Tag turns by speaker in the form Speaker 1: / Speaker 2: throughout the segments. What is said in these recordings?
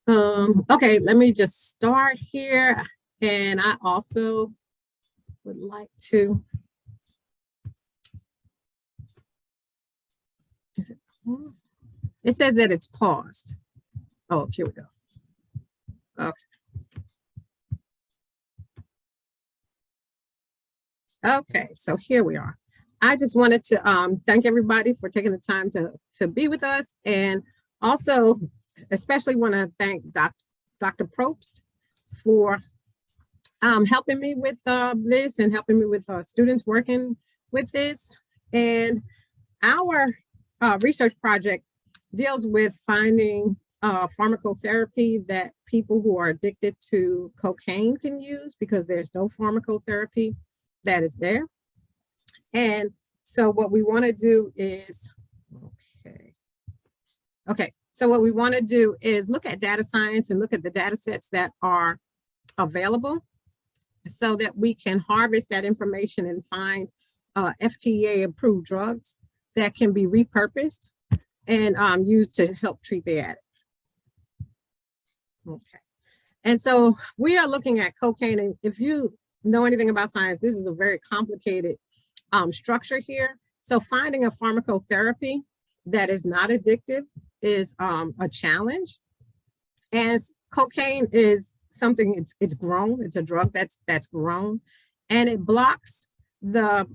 Speaker 1: Okay, let me just start here. And I also would like to, is it paused? It says that it's paused. Oh, here we go. Okay. Okay, so here we are. I just wanted to thank everybody for taking the time to be with us, and also especially want to thank Dr. Probst for helping me with this and helping me with students working with this. And our research project deals with finding pharmacotherapy that people who are addicted to cocaine can use, because there's no pharmacotherapy that is there. And so what we want to do is, so what we want to do is look at data science and look at the data sets that are available so that we can harvest that information and find FDA approved drugs that can be repurposed and used to help treat the addict. Okay. And so we are looking at cocaine, and if you know anything about science, this is a very complicated structure here. So finding a pharmacotherapy that is not addictive is a challenge. And cocaine is something, it's grown, it's a drug that's grown, and it blocks the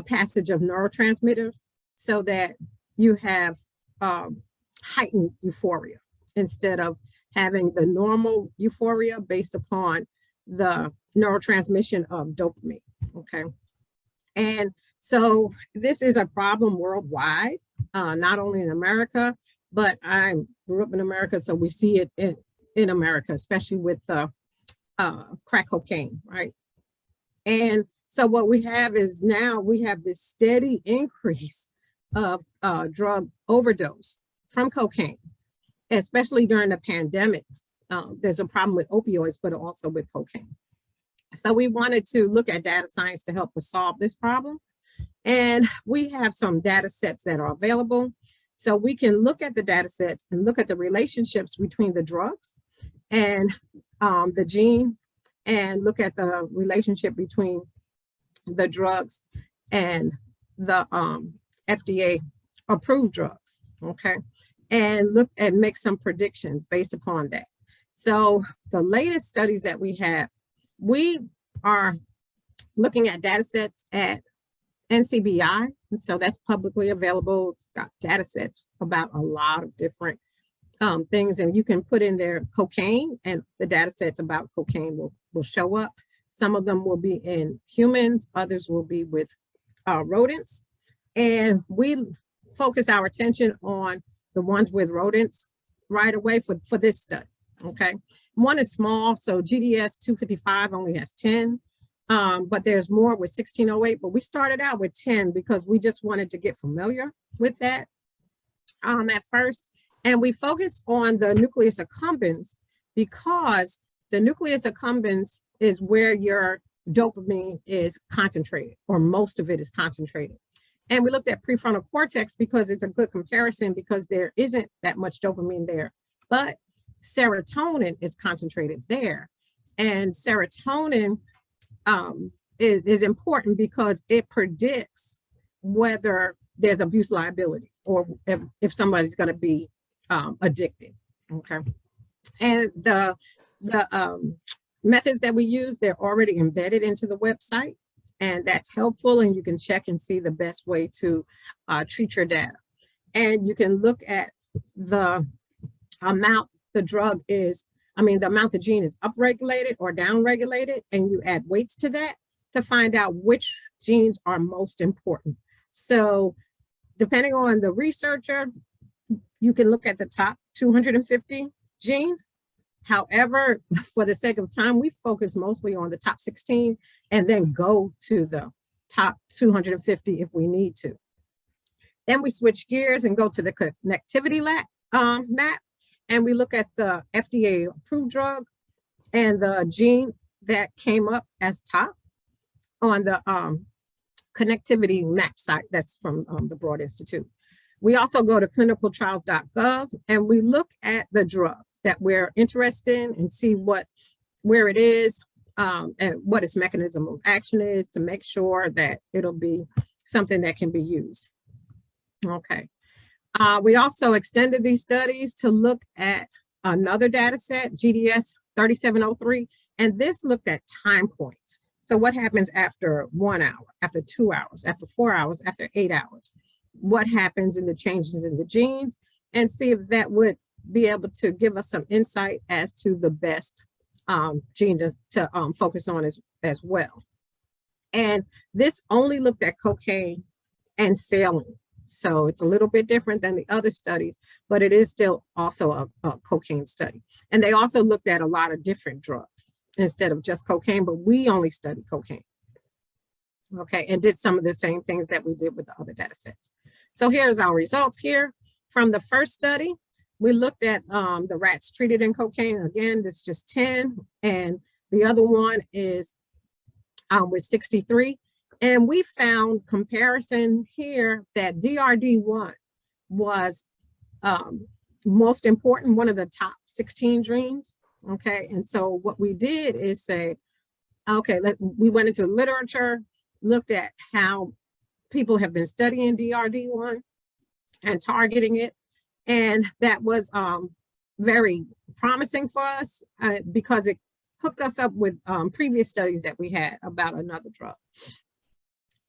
Speaker 1: passage of neurotransmitters so that you have heightened euphoria instead of having the normal euphoria based upon the neurotransmission of dopamine, okay? And so this is a problem worldwide, not only in America, but I grew up in America, so we see it in America, especially with the crack cocaine, right? And so what we have is now we have this steady increase of drug overdose from cocaine, especially during the pandemic. There's a problem with opioids, but also with cocaine. So we wanted to look at data science to help us solve this problem. And we have some data sets that are available. So we can look at the data sets and look at the relationships between the drugs and the genes, and look at the relationship between the drugs and the FDA approved drugs, okay? And look and make some predictions based upon that. So the latest studies that we have, we are looking at data sets at NCBI, so that's publicly available. It's got data sets about a lot of different things, and you can put in there cocaine, and the data sets about cocaine will show up. Some of them will be in humans, others will be with rodents, and we focus our attention on the ones with rodents right away for this study, okay? One is small, so GDS 255 only has 10, but there's more with 1608, but we started out with 10 because we just wanted to get familiar with that at first. And we focused on the nucleus accumbens because the nucleus accumbens is where your dopamine is concentrated, or most of it is concentrated. And we looked at prefrontal cortex because it's a good comparison, because there isn't that much dopamine there, but serotonin is concentrated there. And serotonin is important because it predicts whether there's abuse liability or if somebody's going to be addicted, okay? And the methods that we use, they're already embedded into the website, and that's helpful, and you can check and see the best way to treat your data. And you can look at the amount the drug is, the amount the gene is upregulated or downregulated, and you add weights to that to find out which genes are most important. So depending on the researcher, you can look at the top 250 genes. However, for the sake of time, we focus mostly on the top 16 and then go to the top 250 if we need to. Then we switch gears and go to the connectivity map, and we look at the FDA approved drug and the gene that came up as top on the connectivity map site that's from the Broad Institute. We also go to clinicaltrials.gov and we look at the drug. that we're interested in and see where it is, and what its mechanism of action is, to make sure that it'll be something that can be used. Okay. We also extended these studies to look at another data set, GDS 3703, and this looked at time points. So what happens after 1 hour, after 2 hours, after 4 hours, after 8 hours? What happens in the changes in the genes, and see if that would be able to give us some insight as to the best gene to focus on as well. And this only looked at cocaine and saline. So it's a little bit different than the other studies, but it is still also a cocaine study. And they also looked at a lot of different drugs instead of just cocaine, but we only studied cocaine. Okay, and did some of the same things that we did with the other data sets. So here's our results here. From the first study, we looked at the rats treated in cocaine. Again, this is just 10, and the other one is with 63. And we found comparison here that DRD1 was most important, one of the top 16 genes. Okay, and so what we did is say, okay, we went into literature, looked at how people have been studying DRD1 and targeting it. And that was very promising for us because it hooked us up with previous studies that we had about another drug.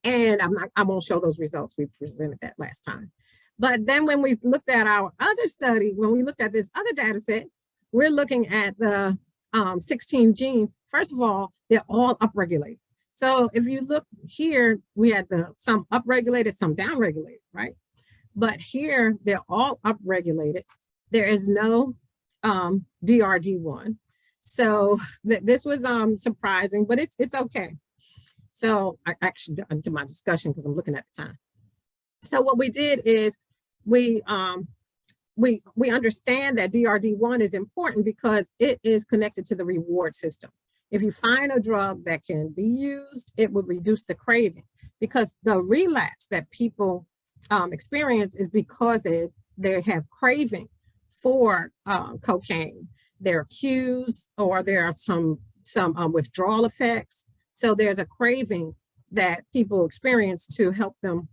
Speaker 1: And I won't show those results. We presented that last time. But then when we looked at our other study, when we looked at this other data set, we're looking at the 16 genes. First of all, they're all upregulated. So if you look here, we had some upregulated, some downregulated, right? But here, they're all upregulated. There is no DRD1. So this was surprising, but it's okay. So I actually got into my discussion because I'm looking at the time. So what we did is we understand that DRD1 is important because it is connected to the reward system. If you find a drug that can be used, it would reduce the craving, because the relapse that people experience is because they have craving for cocaine. There are cues, or there are some withdrawal effects. So there's a craving that people experience to help them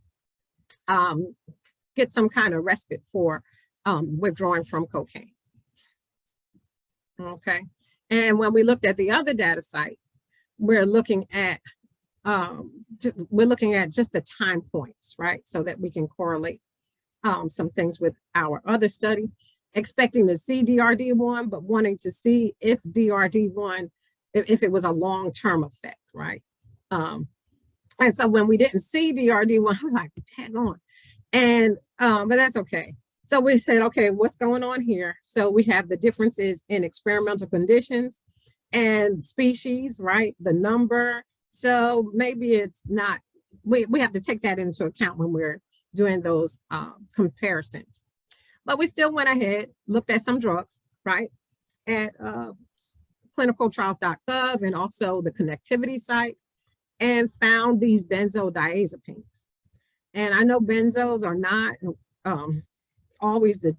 Speaker 1: get some kind of respite for withdrawing from cocaine. Okay, and when we looked at the other data site, we're looking at just the time points, right? So that we can correlate some things with our other study, expecting to see DRD1, but wanting to see if DRD1, if it was a long-term effect, right? And so when we didn't see DRD1, I'm like, tag on. And, but that's okay. So we said, okay, what's going on here? So we have the differences in experimental conditions and species, right? The number. So maybe it's not, we have to take that into account when we're doing those comparisons. But we still went ahead, looked at some drugs, right? At clinicaltrials.gov and also the connectivity site, and found these benzodiazepines. And I know benzos are not always the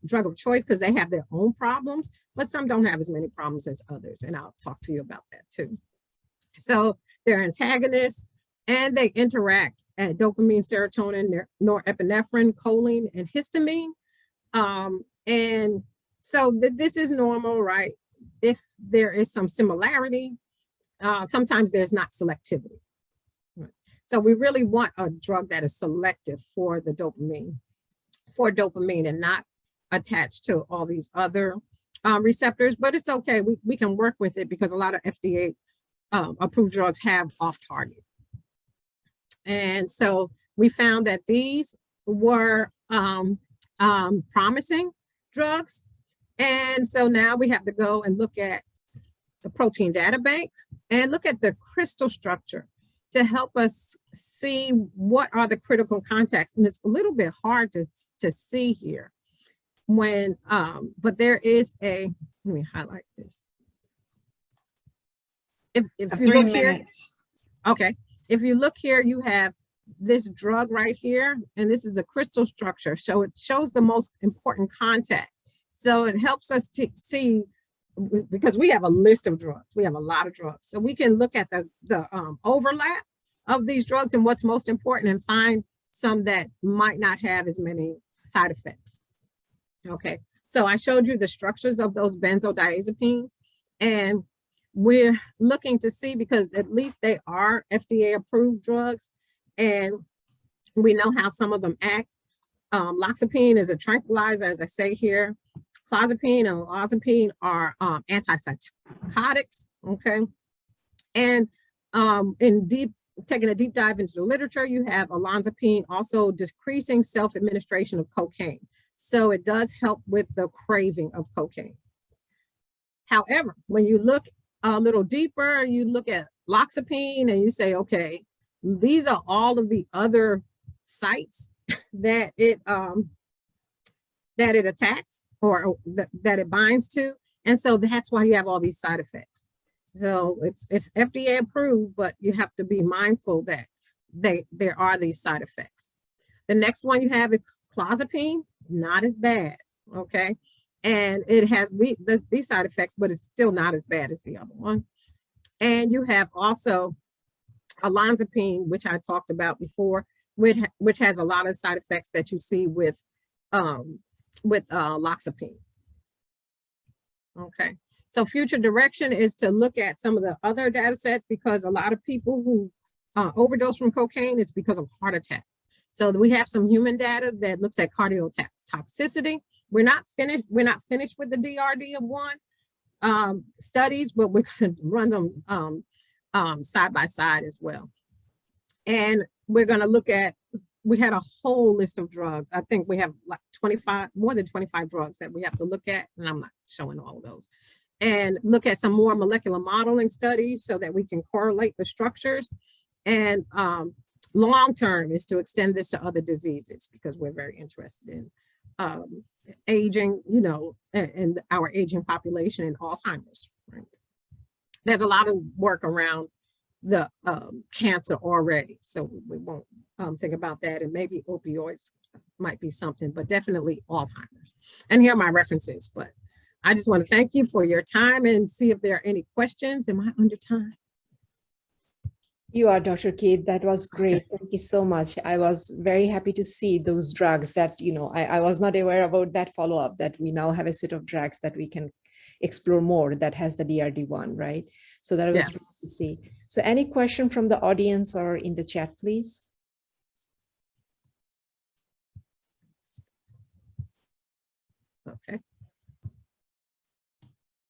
Speaker 1: drug of choice because they have their own problems, but some don't have as many problems as others. And I'll talk to you about that too. So they're antagonists, and they interact at dopamine, serotonin, norepinephrine, choline, and histamine. And so this is normal, right? If there is some similarity, sometimes there's not selectivity. Right? So we really want a drug that is selective for the dopamine, and not attached to all these other receptors, but it's okay. We can work with it because a lot of FDA approved drugs have off target. And so we found that these were promising drugs. And so now we have to go and look at the protein data bank and look at the crystal structure to help us see what are the critical contacts. And it's a little bit hard to see here when, but there is let me highlight this. If you
Speaker 2: 3
Speaker 1: look
Speaker 2: minutes.
Speaker 1: Here, okay. If you look here, you have this drug right here, and this is the crystal structure. So it shows the most important contacts. So it helps us to see, because we have a list of drugs, we have a lot of drugs. So we can look at the overlap of these drugs and what's most important and find some that might not have as many side effects. Okay, so I showed you the structures of those benzodiazepines, and we're looking to see, because at least they are FDA approved drugs, and we know how some of them act. Loxapine is a tranquilizer, as I say here. Clozapine and olanzapine are antipsychotics, okay? And taking a deep dive into the literature, you have olanzapine also decreasing self-administration of cocaine. So it does help with the craving of cocaine. However, when you look a little deeper, you look at loxapine and you say, okay, these are all of the other sites that it attacks, or that it binds to. And so that's why you have all these side effects. So it's FDA approved, but you have to be mindful that there are these side effects. The next one you have is clozapine, not as bad, okay? And it has these side effects, but it's still not as bad as the other one. And you have also olanzapine, which I talked about before, which has a lot of side effects that you see with loxapine. Okay, so future direction is to look at some of the other data sets, because a lot of people who overdose from cocaine, it's because of heart attack. So we have some human data that looks at cardiotoxicity. We're not finished with the DRD-1 studies, but we're going to run them side by side as well. And we're going to look at, we had a whole list of drugs. I think we have like more than 25 drugs that we have to look at, and I'm not showing all of those. And look at some more molecular modeling studies so that we can correlate the structures. And long term is to extend this to other diseases, because we're very interested in aging, and our aging population and Alzheimer's. Right? There's a lot of work around the cancer already, so we won't think about that, and maybe opioids might be something, but definitely Alzheimer's. And here are my references, but I just want to thank you for your time and see if there are any questions. Am I under time?
Speaker 2: You are, Dr. Keith. That was great. Thank you so much. I was very happy to see those drugs that, I was not aware about that follow-up, that we now have a set of drugs that we can explore more that has the DRD-1, right? So that was great to see. So any question from the audience or in the chat, please?
Speaker 1: Okay.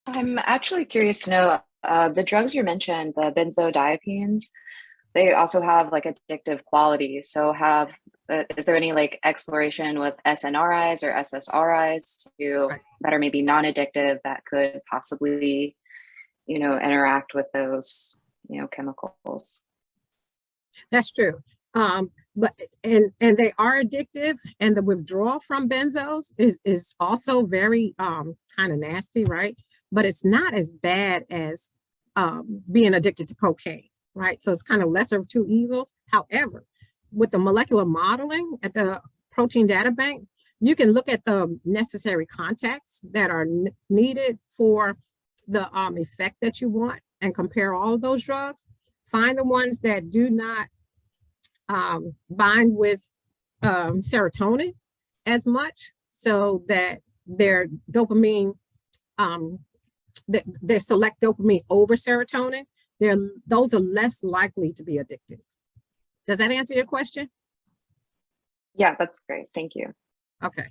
Speaker 3: I'm actually curious to know, the drugs you mentioned, the benzodiazepines, they also have like addictive qualities. So is there any like exploration with SNRIs or SSRIs that are maybe non-addictive that could possibly, interact with those, chemicals?
Speaker 1: That's true. But they are addictive, and the withdrawal from benzos is also very kind of nasty, right? But it's not as bad as being addicted to cocaine, right? So it's kind of lesser of two evils. However, with the molecular modeling at the protein data bank, you can look at the necessary contacts that are needed for the effect that you want and compare all of those drugs. Find the ones that do not bind with serotonin as much, so that their dopamine, they select dopamine over serotonin. Those are less likely to be addictive. Does that answer your question?
Speaker 3: Yeah, that's great. Thank you.
Speaker 1: Okay.